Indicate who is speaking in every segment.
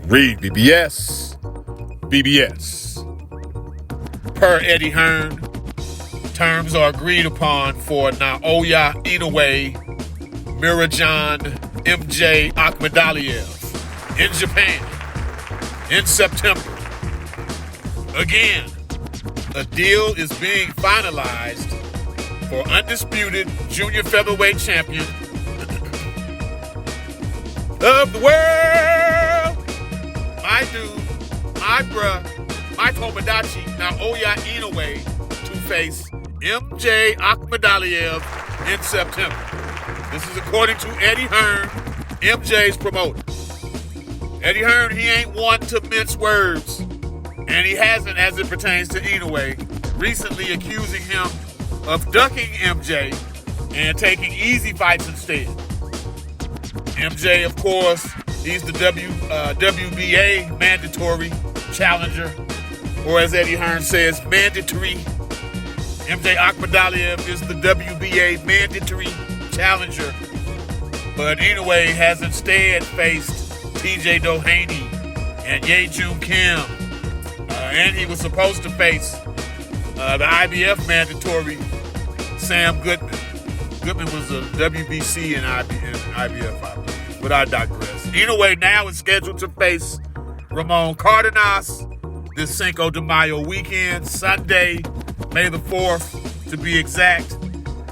Speaker 1: REED-BBS, BBS. Per Eddie Hearn, terms are agreed upon for NAOYA INOUE, Mirajan MJ Akhmadaliev in Japan in September. Again, a deal is being finalized for undisputed junior featherweight champion of the world, my dude, my bruh, my Tomodachi, NAOYA Inoue, to face MJ Akhmadaliev in September. This is according to Eddie Hearn, MJ's promoter. Eddie Hearn, he ain't one to mince words, and he hasn't as it pertains to Inoue, recently accusing him of ducking MJ and taking easy fights instead. MJ, of course, he's the WBA mandatory challenger, or as Eddie Hearn says, mandatory. MJ Akhmadaliev is the WBA mandatory challenger, but Inoue has instead faced TJ Doheny and Ye-Jun Kim, and he was supposed to face the IBF mandatory Sam Goodman. Goodman was a WBC and IBF, I believe, but I digress. Inoue now is scheduled to face Ramon Cardenas this Cinco de Mayo weekend, Sunday, May the 4th, to be exact,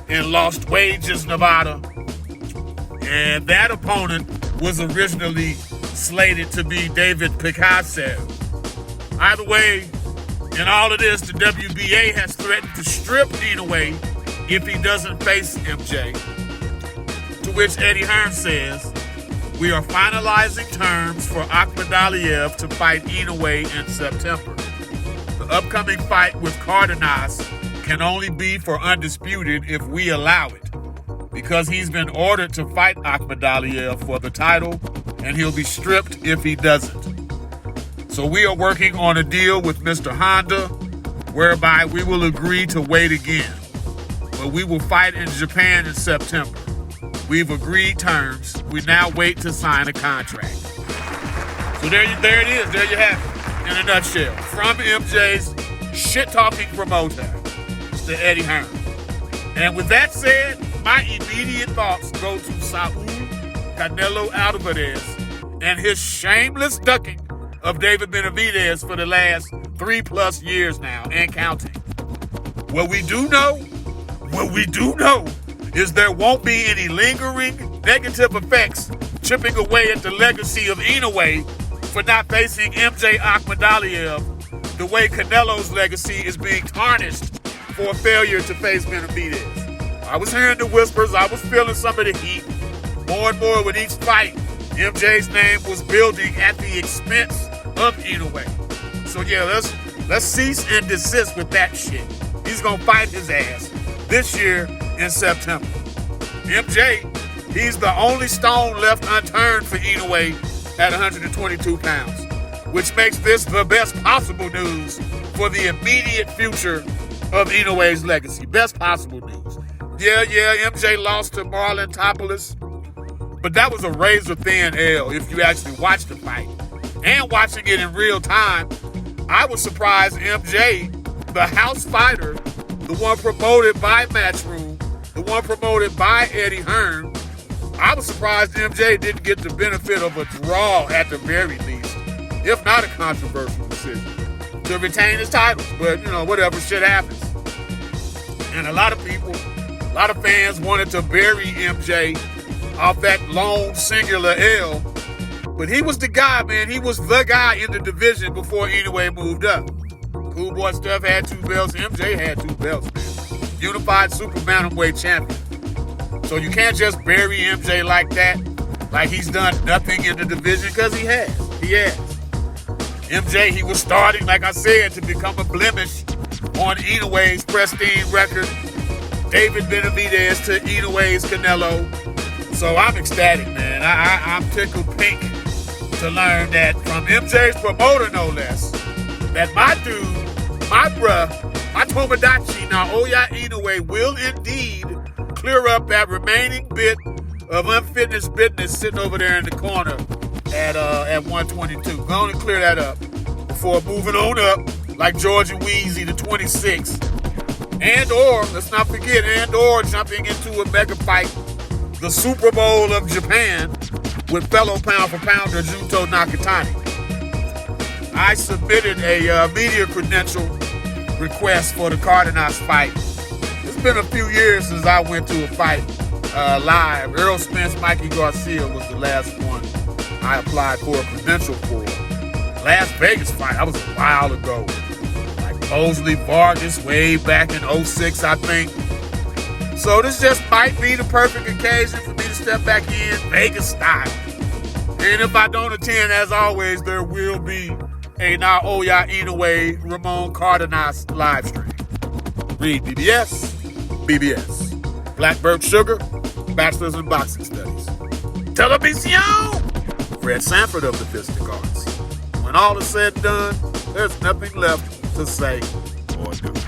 Speaker 1: in Lost Wages, Nevada. And that opponent was originally slated to be David Picasso. Either way, in all of this, the WBA has threatened to strip Inoue if he doesn't face MJ. To which Eddie Hearn says, "We are finalizing terms for Akhmadaliev to fight Inoue in September. The upcoming fight with Cardenas can only be for undisputed if we allow it, because he's been ordered to fight Akhmadaliev for the title, and he'll be stripped if he doesn't. So we are working on a deal with Mr. Honda, whereby we will agree to wait again. But we will fight in Japan in September. We've agreed terms. We now wait to sign a contract." So there it is. There you have it, in a nutshell. From MJ's shit-talking promoter, Mr. Eddie Hearn. And with that said, my immediate thoughts go to Saul Canelo Alvarez and his shameless ducking of David Benavidez for the last 3+ years now and counting. What we do know is there won't be any lingering negative effects chipping away at the legacy of Inoue for not facing MJ Akhmadaliev the way Canelo's legacy is being tarnished for a failure to face Benavidez. I was hearing the whispers, I was feeling some of the heat. More and more with each fight, MJ's name was building at the expense of Inoue. So yeah, let's cease and desist with that shit. He's gonna fight his ass this year in September. MJ, he's the only stone left unturned for Inoue at 122 pounds, which makes this the best possible news for the immediate future of Inoue's legacy. Best possible news. Yeah, MJ lost to Marlon Topolis, but that was a razor-thin L if you actually watched the fight. And watching it in real time, I was surprised MJ, the house fighter, the one promoted by Matchroom, the one promoted by Eddie Hearn, I was surprised MJ didn't get the benefit of a draw at the very least, if not a controversial decision, to retain his titles. But, whatever, shit happens. And a lot of fans wanted to bury MJ off that lone singular L. But he was the guy, man. He was the guy in the division before Inoue moved up. Cool Boy Steph had 2 belts. MJ had 2 belts, man. Unified super bantamweight champion. So you can't just bury MJ like that, like he's done nothing in the division, because he has. MJ, he was starting, like I said, to become a blemish on Inoue's pristine record. David Benavidez to Inoue's Canelo. So I'm ecstatic, man. I'm tickled pink to learn that from MJ's promoter, no less, that my dude, my bruh, my Tomodachi, NAOYA Inoue, will indeed clear up that remaining bit of unfinished business sitting over there in the corner at 122. Go on and clear that up before moving on up like George and Wheezy to 26. And or, let's not forget, and or jumping into a mega fight, the Super Bowl of Japan with fellow pound-for-pounder Junto Nakatani. I submitted a media credential request for the Cardenas fight. It's been a few years since I went to a fight live. Earl Spence, Mikey Garcia was the last one I applied for a credential for. Las Vegas fight, that was a while ago. Like Mosley Vargas way back in 06, I think. So this just might be the perfect occasion for me to step back in Vegas style. And if I don't attend, as always, there will be a NAOYA INOUE Ramon Cardenas live stream. REED-BBS, BBS. Blackbird Sugar, Bachelor's in Boxing Studies. Television! Fred Sanford of the Fisticards. When all is said and done, there's nothing left to say or do.